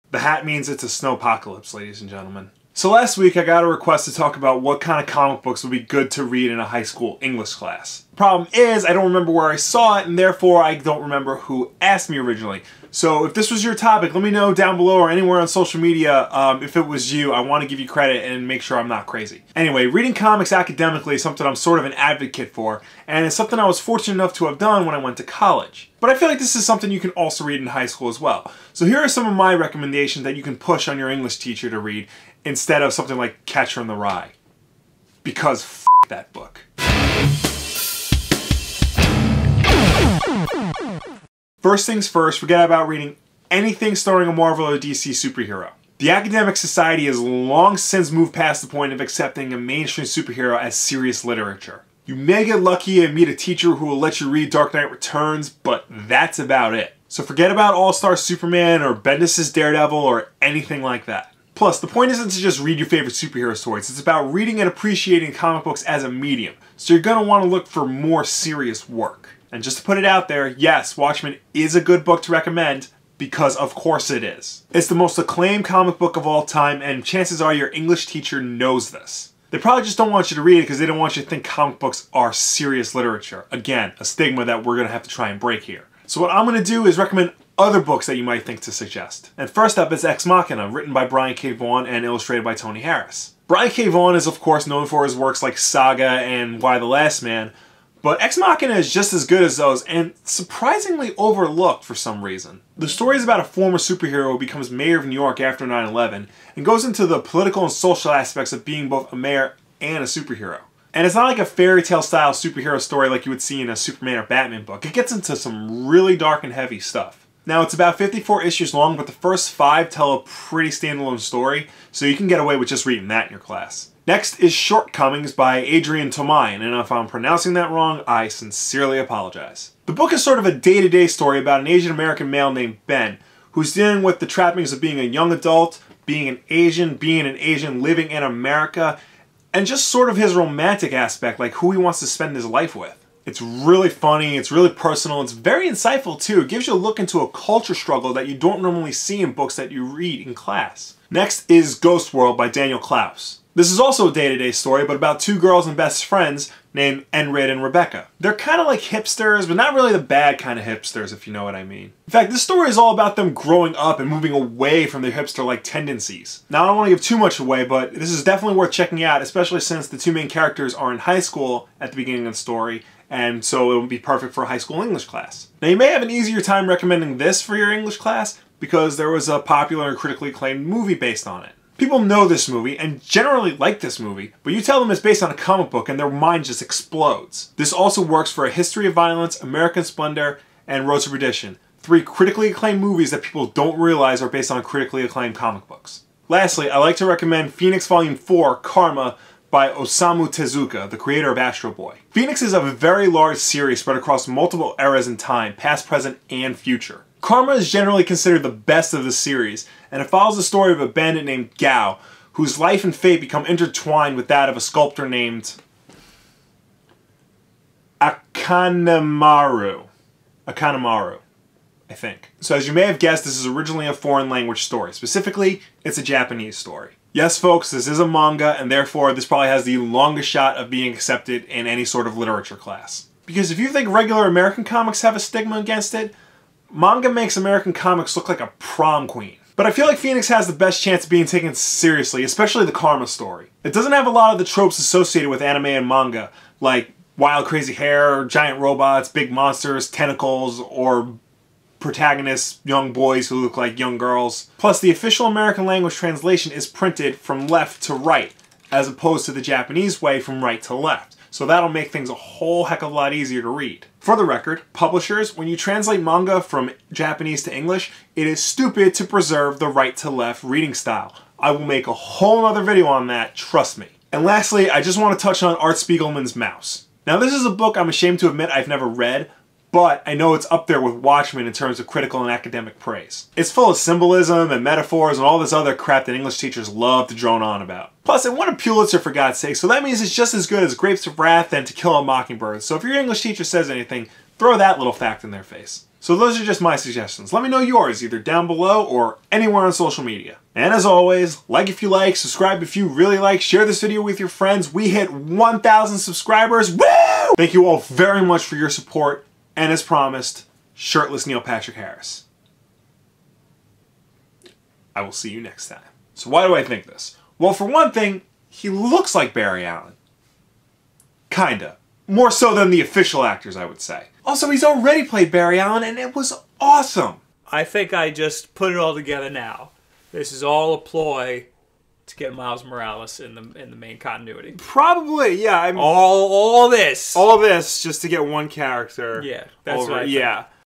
The hat means it's a snowpocalypse, ladies and gentlemen. So last week I got a request to talk about what kind of comic books would be good to read in a high school English class. Problem is, I don't remember where I saw it, and therefore I don't remember who asked me originally. So if this was your topic, let me know down below or anywhere on social media if it was you. I want to give you credit and make sure I'm not crazy. Anyway, reading comics academically is something I'm sort of an advocate for, and it's something I was fortunate enough to have done when I went to college. But I feel like this is something you can also read in high school as well. So here are some of my recommendations that you can push on your English teacher to read instead of something like Catcher in the Rye. Because f*** that book. First things first, forget about reading anything starring a Marvel or DC superhero. The academic society has long since moved past the point of accepting a mainstream superhero as serious literature. You may get lucky and meet a teacher who will let you read Dark Knight Returns, but that's about it. So forget about All-Star Superman or Bendis' Daredevil or anything like that. Plus, the point isn't to just read your favorite superhero stories, it's about reading and appreciating comic books as a medium. So you're going to want to look for more serious work. And just to put it out there, yes, Watchmen is a good book to recommend, because of course it is. It's the most acclaimed comic book of all time, and chances are your English teacher knows this. They probably just don't want you to read it because they don't want you to think comic books are serious literature. Again, a stigma that we're going to have to try and break here. So what I'm going to do is recommend other books that you might think to suggest. And first up is Ex Machina, written by Brian K. Vaughan and illustrated by Tony Harris. Brian K. Vaughan is of course known for his works like Saga and Why the Last Man, but Ex Machina is just as good as those and surprisingly overlooked for some reason. The story is about a former superhero who becomes mayor of New York after 9/11 and goes into the political and social aspects of being both a mayor and a superhero. And it's not like a fairy tale style superhero story like you would see in a Superman or Batman book. It gets into some really dark and heavy stuff. Now it's about 54 issues long, but the first 5 tell a pretty standalone story, so you can get away with just reading that in your class. Next is Shortcomings by Adrian Tomine, and if I'm pronouncing that wrong, I sincerely apologize. The book is sort of a day-to-day story about an Asian American male named Ben, who's dealing with the trappings of being a young adult, being an Asian living in America, and just sort of his romantic aspect, like who he wants to spend his life with. It's really funny, it's really personal, it's very insightful too. It gives you a look into a culture struggle that you don't normally see in books that you read in class. Next is Ghost World by Daniel Klaus. This is also a day-to-day story, but about 2 girls and best friends named Enrid and Rebecca. They're kind of like hipsters, but not really the bad kind of hipsters, if you know what I mean. In fact, this story is all about them growing up and moving away from their hipster-like tendencies. Now, I don't want to give too much away, but this is definitely worth checking out, especially since the 2 main characters are in high school at the beginning of the story, and so it would be perfect for a high school English class. Now, you may have an easier time recommending this for your English class because there was a popular and critically acclaimed movie based on it. People know this movie and generally like this movie, but you tell them it's based on a comic book and their mind just explodes. This also works for A History of Violence, American Splendor, and Road to Perdition, 3 critically acclaimed movies that people don't realize are based on critically acclaimed comic books. Lastly, I like to recommend Phoenix Volume 4, Karma, by Osamu Tezuka, the creator of Astro Boy. Phoenix is a very large series spread across multiple eras in time, past, present, and future. Karma is generally considered the best of the series, and it follows the story of a bandit named Gao, whose life and fate become intertwined with that of a sculptor named Akanemaru, I think. So as you may have guessed, this is originally a foreign language story. Specifically, it's a Japanese story. Yes, folks, this is a manga, and therefore this probably has the longest shot of being accepted in any sort of literature class. Because if you think regular American comics have a stigma against it, manga makes American comics look like a prom queen. But I feel like Phoenix has the best chance of being taken seriously, especially the Karma story. It doesn't have a lot of the tropes associated with anime and manga, like wild crazy hair, giant robots, big monsters, tentacles, or protagonists, young boys who look like young girls. Plus, the official American language translation is printed from left to right, as opposed to the Japanese way from right to left. So that'll make things a whole heck of a lot easier to read. For the record, publishers, when you translate manga from Japanese to English, it is stupid to preserve the right to left reading style. I will make a whole other video on that, trust me. And lastly, I just want to touch on Art Spiegelman's Mouse. Now this is a book I'm ashamed to admit I've never read, but I know it's up there with Watchmen in terms of critical and academic praise. It's full of symbolism and metaphors and all this other crap that English teachers love to drone on about. Plus, it won a Pulitzer for God's sake, so that means it's just as good as Grapes of Wrath and To Kill a Mockingbird. So if your English teacher says anything, throw that little fact in their face. So those are just my suggestions. Let me know yours, either down below or anywhere on social media. And as always, like if you like, subscribe if you really like, share this video with your friends. We hit 1,000 subscribers. Woo! Thank you all very much for your support. And as promised, shirtless Neil Patrick Harris. I will see you next time. So why do I think this? Well, for one thing, he looks like Barry Allen. Kinda. More so than the official actors, I would say. Also, he's already played Barry Allen, and it was awesome. I think I just put it all together now. This is all a ploy to get Miles Morales in the main continuity. Probably, yeah. I mean, All this. all this just to get one character. Yeah, that's over. what I think. Yeah.